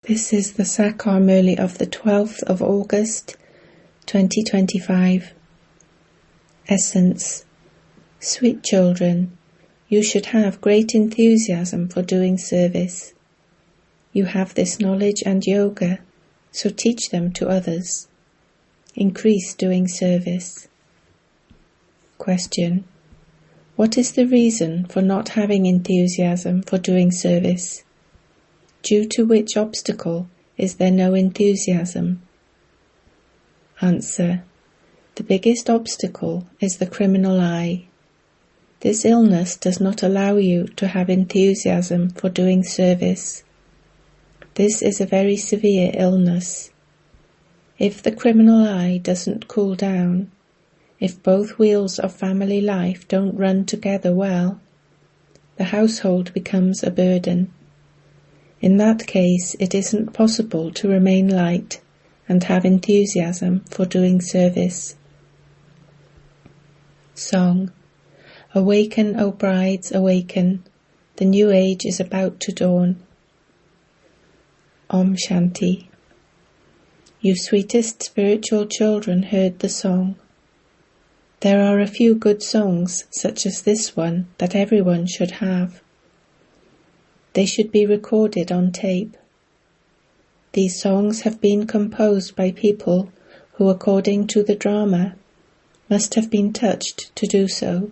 This is the Sakar Murli of the 12th of August, 2025. Essence. Sweet children, you should have great enthusiasm for doing service. You have this knowledge and yoga, so teach them to others. Increase doing service. Question. What is the reason for not having enthusiasm for doing service? Due to which obstacle is there no enthusiasm? Answer. The biggest obstacle is the criminal eye. This illness does not allow you to have enthusiasm for doing service. This is a very severe illness. If the criminal eye doesn't cool down, if both wheels of family life don't run together well, the household becomes a burden. In that case, it isn't possible to remain light and have enthusiasm for doing service. Song. Awaken, O brides, awaken. The new age is about to dawn. Om Shanti. You sweetest spiritual children heard the song. There are a few good songs, such as this one, that everyone should have. They should be recorded on tape. These songs have been composed by people who, according to the drama, must have been touched to do so.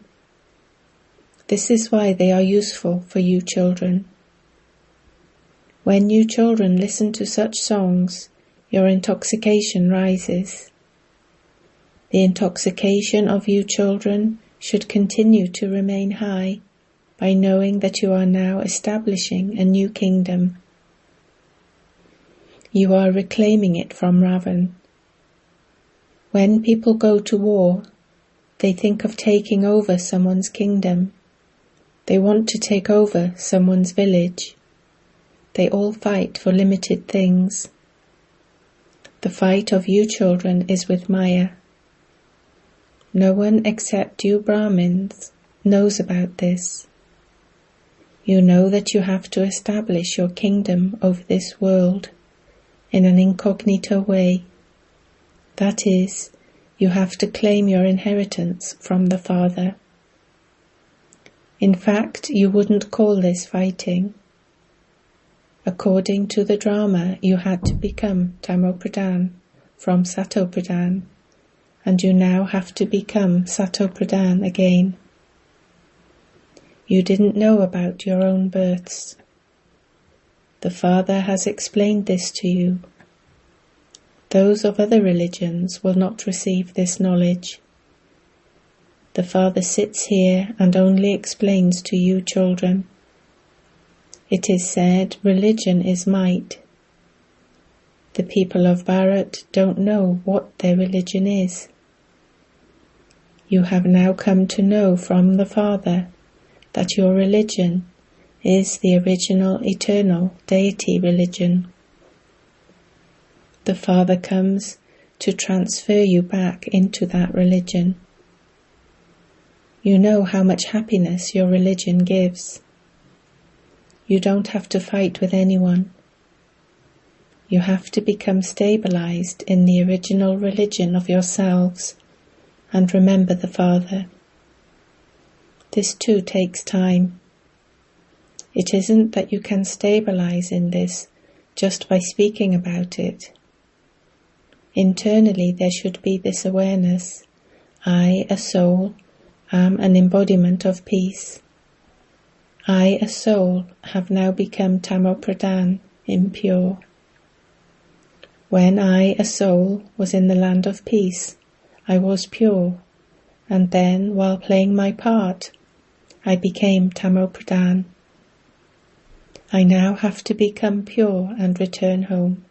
This is why they are useful for you children. When you children listen to such songs, your intoxication rises. The intoxication of you children should continue to remain high, by knowing that you are now establishing a new kingdom. You are reclaiming it from Ravan. When people go to war, they think of taking over someone's kingdom. They want to take over someone's village. They all fight for limited things. The fight of you children is with Maya. No one except you Brahmins knows about this. You know that you have to establish your kingdom over this world in an incognito way. That is, you have to claim your inheritance from the Father. In fact, you wouldn't call this fighting. According to the drama, you had to become Tamopradhan from Satopradhan, and you now have to become Satopradhan again. You didn't know about your own births. The Father has explained this to you. Those of other religions will not receive this knowledge. The Father sits here and only explains to you children. It is said religion is might. The people of Bharat don't know what their religion is. You have now come to know from the Father that your religion is the original eternal deity religion. The Father comes to transfer you back into that religion. You know how much happiness your religion gives. You don't have to fight with anyone. You have to become stabilized in the original religion of yourselves and remember the Father. This too takes time. It isn't that you can stabilize in this just by speaking about it. Internally there should be this awareness. I, a soul, am an embodiment of peace. I, a soul, have now become Tamopradhan, impure. When I, a soul, was in the land of peace, I was pure, and then, while playing my part, I became Tamopradhan. I now have to become pure and return home.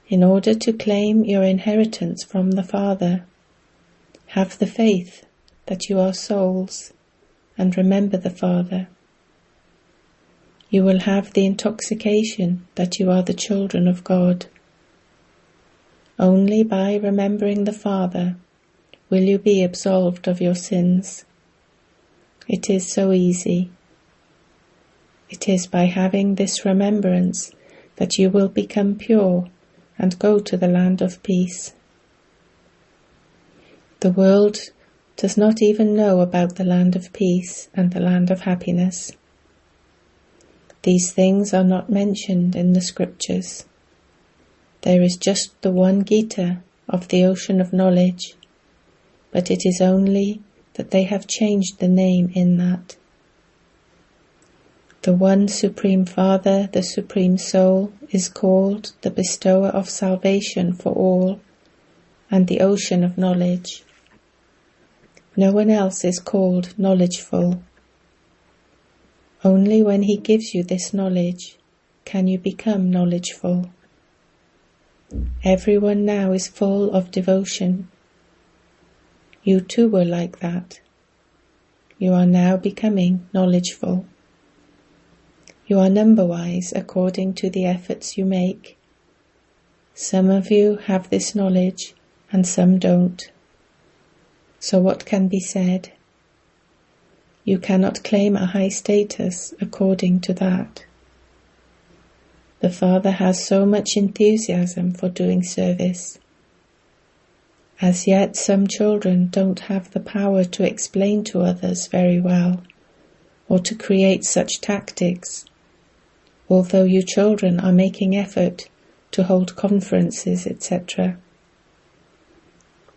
In order to claim your inheritance from the Father, have the faith that you are souls and remember the Father. You will have the intoxication that you are the children of God. Only by remembering the Father will you be absolved of your sins. It is so easy. It is by having this remembrance that you will become pure and go to the land of peace. The world does not even know about the land of peace and the land of happiness. These things are not mentioned in the scriptures. There is just the one Gita of the ocean of knowledge, but it is only that they have changed the name in that. The one Supreme Father, the Supreme Soul, is called the bestower of salvation for all and the ocean of knowledge. No one else is called knowledgeful. Only when he gives you this knowledge can you become knowledgeful. Everyone now is full of devotion. You too were like that. You are now becoming knowledgeful. You are number-wise according to the efforts you make. Some of you have this knowledge and some don't. So what can be said? You cannot claim a high status according to that. The Father has so much enthusiasm for doing service. As yet, some children don't have the power to explain to others very well, or to create such tactics, although you children are making effort to hold conferences, etc.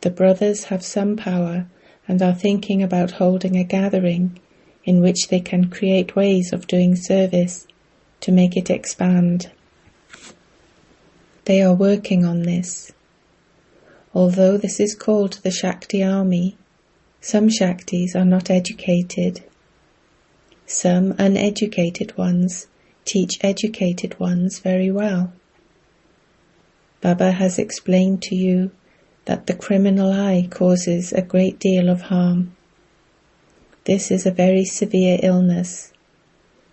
The brothers have some power and are thinking about holding a gathering in which they can create ways of doing service to make it expand. They are working on this. Although this is called the Shakti army, some Shaktis are not educated. Some uneducated ones teach educated ones very well. Baba has explained to you that the criminal eye causes a great deal of harm. This is a very severe illness.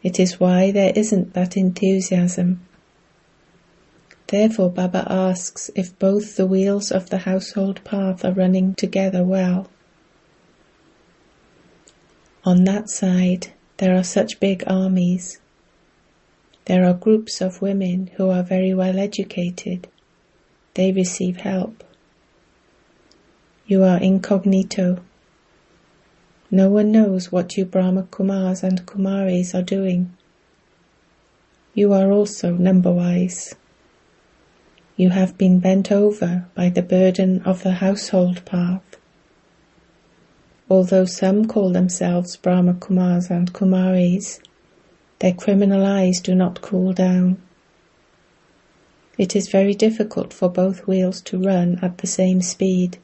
It is why there isn't that enthusiasm. Therefore Baba asks if both the wheels of the household path are running together well. On that side, there are such big armies. There are groups of women who are very well educated. They receive help. You are incognito. No one knows what you Brahma Kumaris and Kumaris are doing. You are also number-wise. You have been bent over by the burden of the household path. Although some call themselves Brahma Kumaris and Kumaris, their criminal eyes do not cool down. It is very difficult for both wheels to run at the same speed.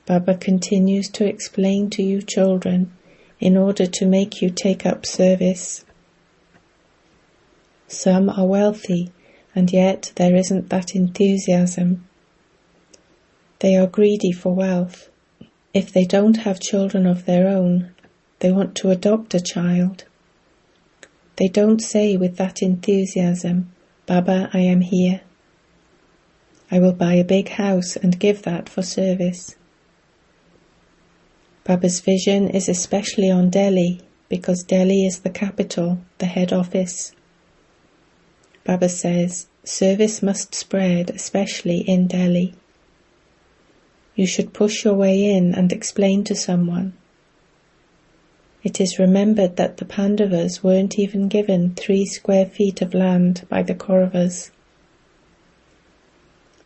Baba continues to explain to you children in order to make you take up service. Some are wealthy, and yet there isn't that enthusiasm. They are greedy for wealth. If they don't have children of their own, they want to adopt a child. They don't say with that enthusiasm, "Baba, I am here. I will buy a big house and give that for service." Baba's vision is especially on Delhi, because Delhi is the capital, the head office. Baba says, service must spread, especially in Delhi. You should push your way in and explain to someone. It is remembered that the Pandavas weren't even given 3 square feet of land by the Kauravas.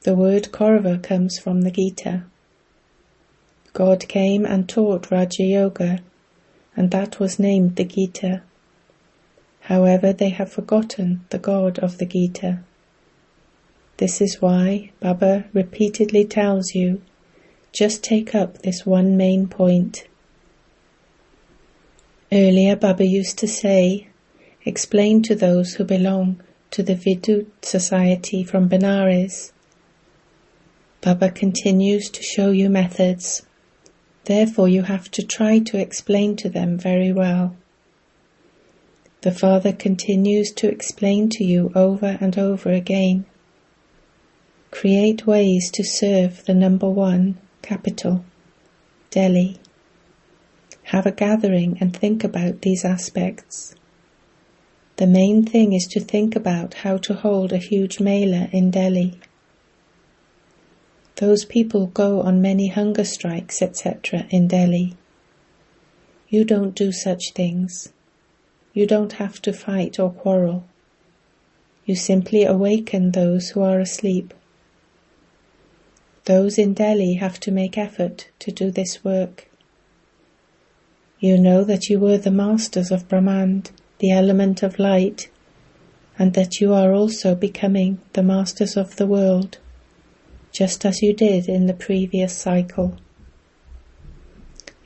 The word Kaurava comes from the Gita. God came and taught Raja Yoga, and that was named the Gita. However, they have forgotten the God of the Gita. This is why Baba repeatedly tells you, just take up this one main point. Earlier, Baba used to say, explain to those who belong to the Vidut Society from Benares. Baba continues to show you methods. Therefore, you have to try to explain to them very well. The Father continues to explain to you over and over again. Create ways to serve the number 1, capital, Delhi. Have a gathering and think about these aspects. The main thing is to think about how to hold a huge mela in Delhi. Those people go on many hunger strikes, etc. in Delhi. You don't do such things. You don't have to fight or quarrel. You simply awaken those who are asleep. Those in Delhi have to make effort to do this work. You know that you were the masters of Brahman, the element of light, and that you are also becoming the masters of the world, just as you did in the previous cycle.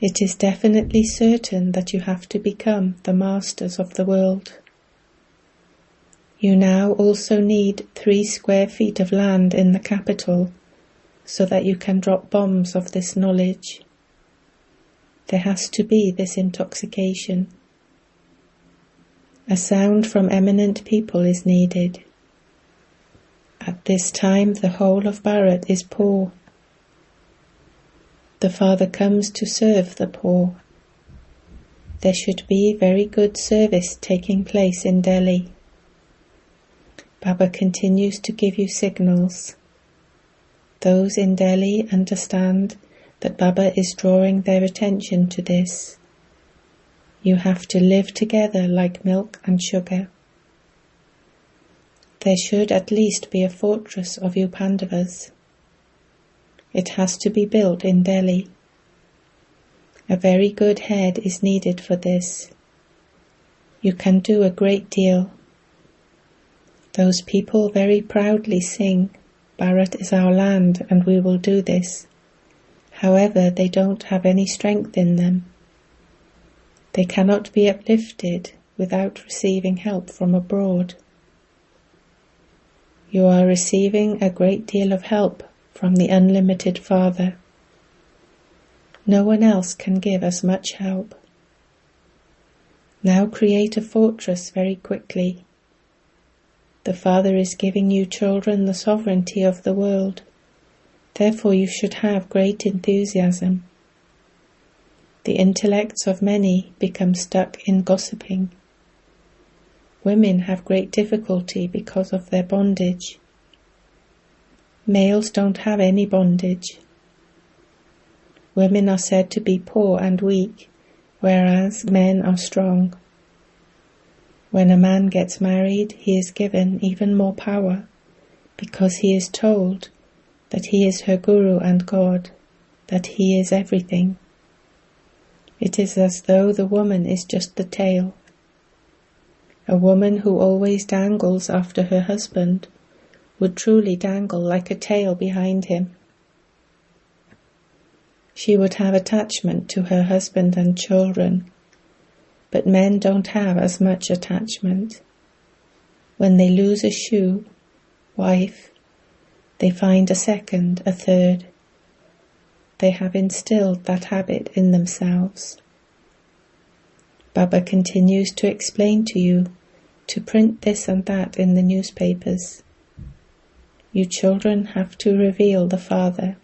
It is definitely certain that you have to become the masters of the world. You now also need 3 square feet of land in the capital, so that you can drop bombs of this knowledge. There has to be this intoxication. A sound from eminent people is needed. At this time the whole of Bharat is poor. The Father comes to serve the poor. There should be very good service taking place in Delhi. Baba continues to give you signals. Those in Delhi understand that Baba is drawing their attention to this. You have to live together like milk and sugar. There should at least be a fortress of you Pandavas. It has to be built in Delhi. A very good head is needed for this. You can do a great deal. Those people very proudly sing, Bharat is our land and we will do this. However, they don't have any strength in them. They cannot be uplifted without receiving help from abroad. You are receiving a great deal of help from the unlimited Father. No one else can give as much help. Now create a fortress very quickly. The Father is giving you children the sovereignty of the world. Therefore you should have great enthusiasm. The intellects of many become stuck in gossiping. Women have great difficulty because of their bondage. Males don't have any bondage. Women are said to be poor and weak, whereas men are strong. When a man gets married, he is given even more power, because he is told that he is her guru and God, that he is everything. It is as though the woman is just the tail. A woman who always dangles after her husband would truly dangle like a tail behind him. She would have attachment to her husband and children, but men don't have as much attachment. When they lose a shoe, wife, they find a second, a third. They have instilled that habit in themselves. Baba continues to explain to you to print this and that in the newspapers. You children have to reveal the Father.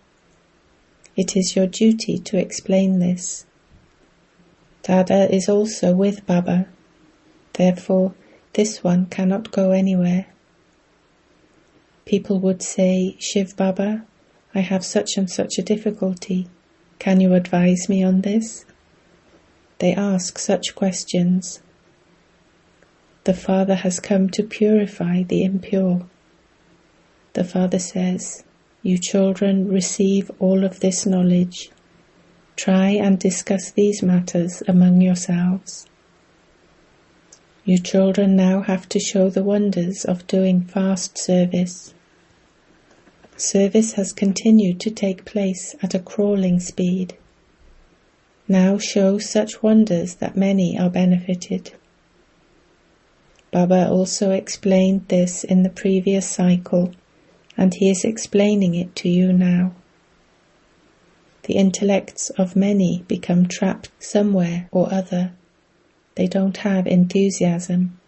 It is your duty to explain this. Dada is also with Baba. Therefore, this one cannot go anywhere. People would say, Shivbaba, I have such and such a difficulty. Can you advise me on this? They ask such questions. The Father has come to purify the impure. The Father says, you children receive all of this knowledge. Try and discuss these matters among yourselves. You children now have to show the wonders of doing fast service. Service has continued to take place at a crawling speed. Now show such wonders that many are benefited. Baba also explained this in the previous cycle, and he is explaining it to you now. The intellects of many become trapped somewhere or other. They don't have enthusiasm.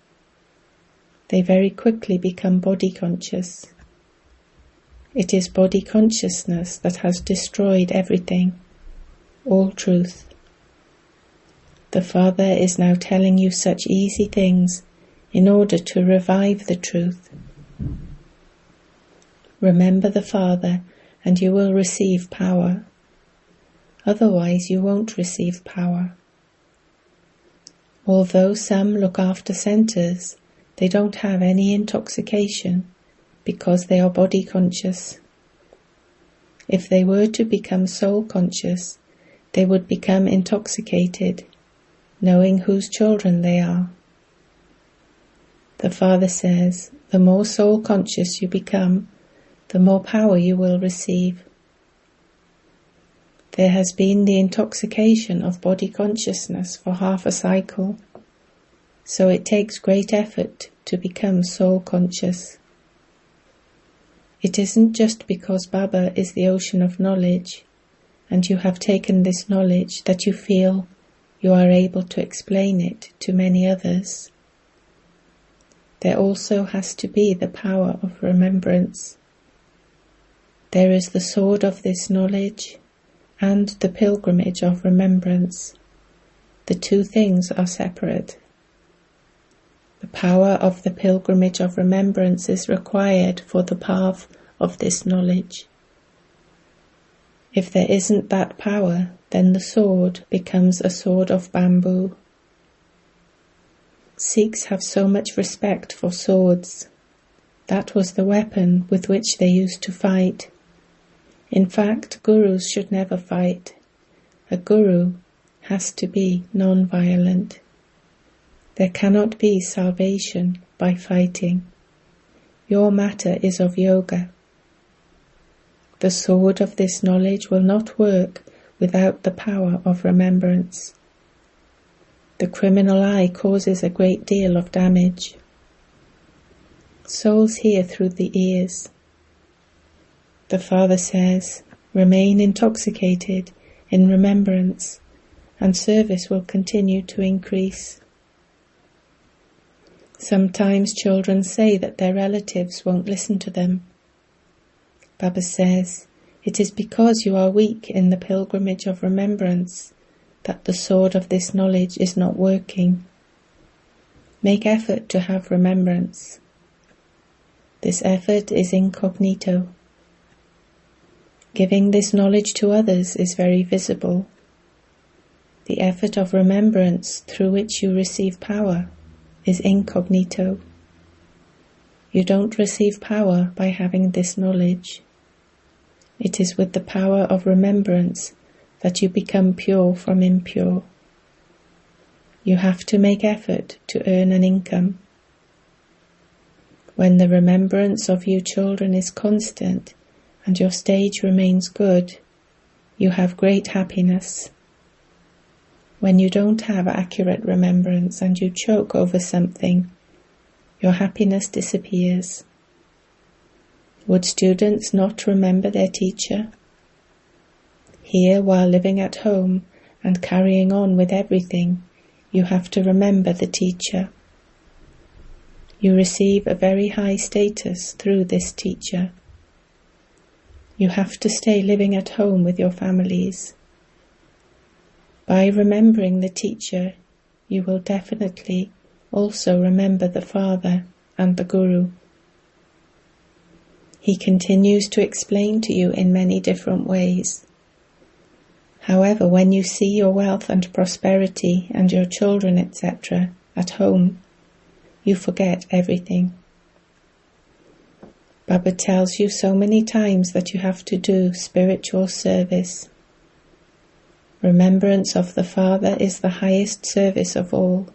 They very quickly become body conscious. It is body consciousness that has destroyed everything, all truth. The Father is now telling you such easy things in order to revive the truth. Remember the Father and you will receive power. Otherwise you won't receive power. Although some look after centers, they don't have any intoxication because they are body conscious. If they were to become soul conscious, they would become intoxicated, knowing whose children they are. The Father says, the more soul conscious you become, the more power you will receive. There has been the intoxication of body consciousness for half a cycle, so it takes great effort to become soul conscious. It isn't just because Baba is the ocean of knowledge, and you have taken this knowledge that you feel you are able to explain it to many others. There also has to be the power of remembrance. There is the sword of this knowledge and the pilgrimage of remembrance. The two things are separate. The power of the pilgrimage of remembrance is required for the path of this knowledge. If there isn't that power, then the sword becomes a sword of bamboo. Sikhs have so much respect for swords. That was the weapon with which they used to fight. In fact, gurus should never fight. A guru has to be non-violent. There cannot be salvation by fighting. Your matter is of yoga. The sword of this knowledge will not work without the power of remembrance. The criminal eye causes a great deal of damage. Souls hear through the ears. The Father says, remain intoxicated in remembrance, and service will continue to increase. Sometimes children say that their relatives won't listen to them. Baba says, it is because you are weak in the pilgrimage of remembrance that the sword of this knowledge is not working. Make effort to have remembrance. This effort is incognito. Giving this knowledge to others is very visible. The effort of remembrance through which you receive power is incognito. You don't receive power by having this knowledge. It is with the power of remembrance that you become pure from impure. You have to make effort to earn an income. When the remembrance of you children is constant and your stage remains good, you have great happiness. When you don't have accurate remembrance and you choke over something, your happiness disappears. Would students not remember their teacher? Here, while living at home and carrying on with everything, you have to remember the teacher. You receive a very high status through this teacher. You have to stay living at home with your families. By remembering the teacher, you will definitely also remember the Father and the Guru. He continues to explain to you in many different ways. However, when you see your wealth and prosperity and your children, etc., at home, you forget everything. Baba tells you so many times that you have to do spiritual service. Remembrance of the Father is the highest service of all.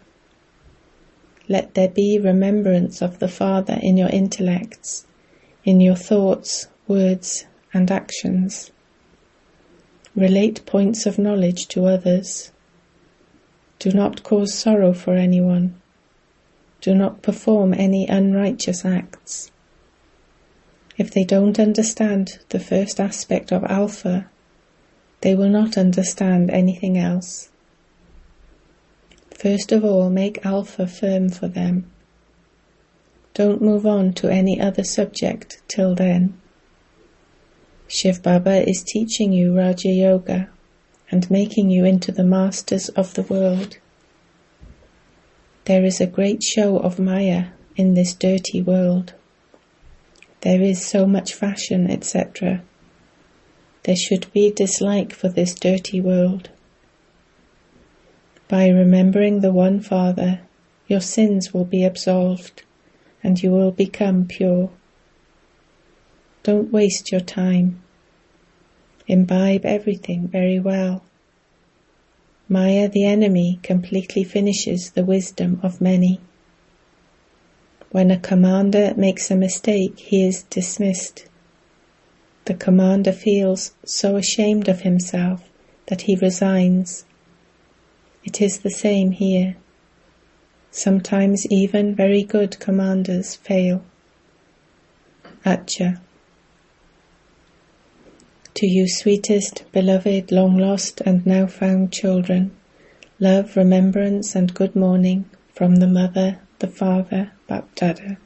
Let there be remembrance of the Father in your intellects, in your thoughts, words, and actions. Relate points of knowledge to others. Do not cause sorrow for anyone. Do not perform any unrighteous acts. If they don't understand the first aspect of Alpha, they will not understand anything else. First of all, make Alpha firm for them. Don't move on to any other subject till then. Shivbaba is teaching you Raja Yoga and making you into the masters of the world. There is a great show of Maya in this dirty world. There is so much fashion, etc. There should be dislike for this dirty world. By remembering the One Father, your sins will be absolved and you will become pure. Don't waste your time. Imbibe everything very well. Maya, the enemy, completely finishes the wisdom of many. When a commander makes a mistake, he is dismissed. The commander feels so ashamed of himself that he resigns. It is the same here. Sometimes even very good commanders fail. Acha. To you sweetest, beloved, long-lost and now found children, love, remembrance and good morning from the Mother, the Father, Bapdada.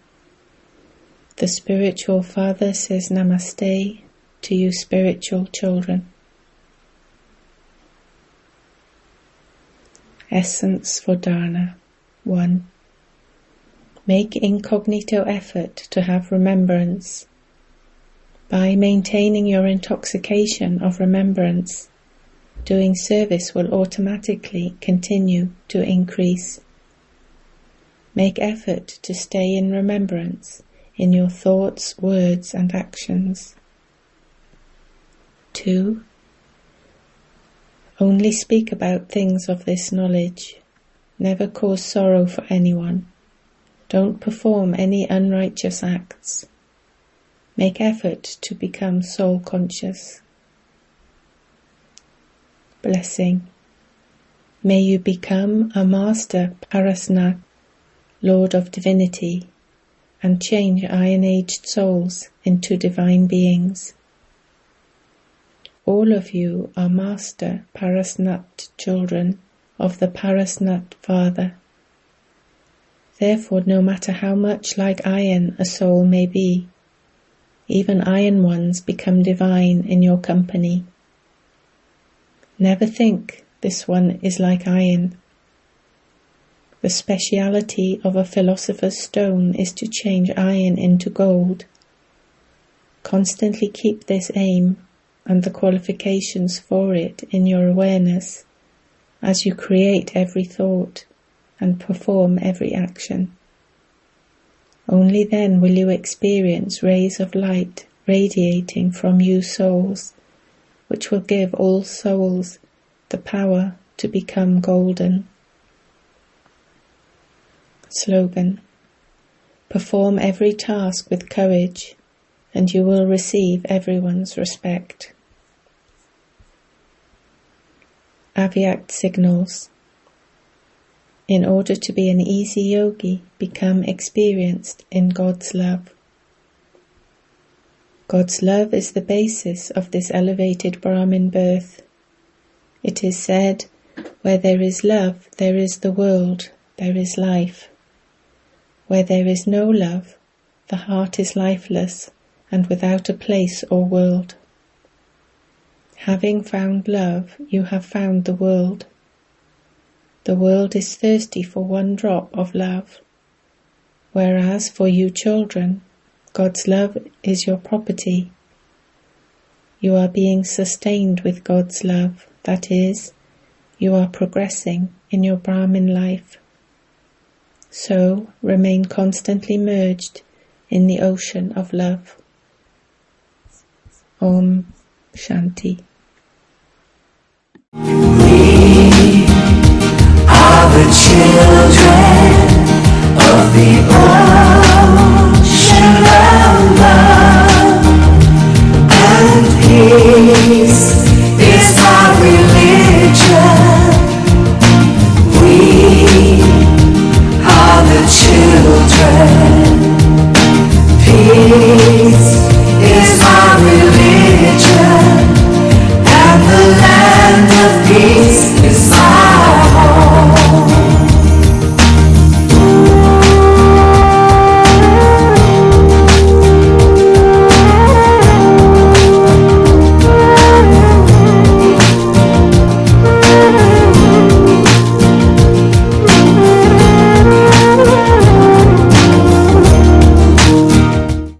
The spiritual father says Namaste to you spiritual children. Essence for Dharna. 1. Make incognito effort to have remembrance. By maintaining your intoxication of remembrance, doing service will automatically continue to increase. Make effort to stay in remembrance in your thoughts, words and actions. 2. Only speak about things of this knowledge. Never cause sorrow for anyone. Don't perform any unrighteous acts. Make effort to become soul conscious. Blessing. May you become a master Parasnath, Lord of Divinity, and change iron-aged souls into divine beings. All of you are master Parasnath children of the Parasnath Father. Therefore, no matter how much like iron a soul may be, even iron ones become divine in your company. Never think this one is like iron. The speciality of a philosopher's stone is to change iron into gold. Constantly keep this aim and the qualifications for it in your awareness as you create every thought and perform every action. Only then will you experience rays of light radiating from you souls, which will give all souls the power to become golden. Slogan. Perform every task with courage, and you will receive everyone's respect. Avyakt signals. In order to be an easy yogi, become experienced in God's love. God's love is the basis of this elevated Brahmin birth. It is said, where there is love, there is the world, there is life. Where there is no love, the heart is lifeless and without a place or world. Having found love, you have found the world. The world is thirsty for one drop of love, whereas for you children, God's love is your property. You are being sustained with God's love, that is, you are progressing in your Brahmin life. So, remain constantly merged in the ocean of love. Om Shanti. We are the children of the ocean of love, and peace is our religion. We